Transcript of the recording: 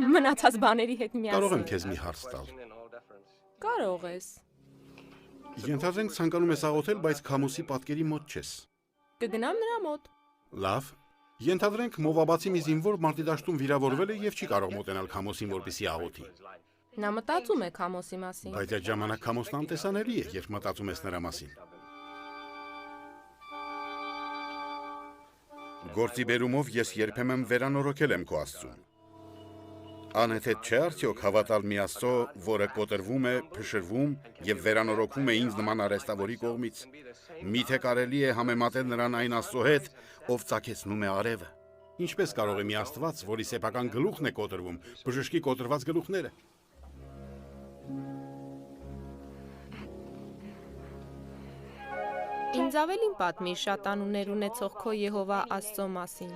Մնացած բաների հետ Կարող եմ միասին։ քեզ մի հարց տալ։ Կարող ես։ Ենթադրենք ցանկանում ես աղոթել, բայց Քամոսի պատկերի մոտ չես։ Կգնամ նրա մոտ։ Լավ։ Ենթադրենք Մովաբացի մի զինվոր մարտի վիրավորվել է եւ չի կարող մոտենալ Քամոսին, որպեսզի աղոթի։ Նա մտածում է Քամոսի մասին։ Բայց այդ ժամանակ Քամոսն անտեսանելի է, երբ մտածում ես նրա մասին։ Գործի բերումով ես երբեմն վերանորոգել եմ քո Աստծուն։ Անհեթեթ չէ արդյոք հավատալ մի Աստծո, որը կոտրվում է, փշրվում եւ վերանորոգվում է ինձ նման արհեստավորի կողմից։ Միթե կարելի է համեմատել նրան այն Աստծո հետ, ով ծագեցնում է արևը։ Ինչպես կարող է մի Աստված, որի սեփական գլուխն է կոտրվում, բժշկի կոտրված գլուխները։ Ինձ ավելին պատմի շատ անուններ ունեցող քո Եհովա Աստծո մասին։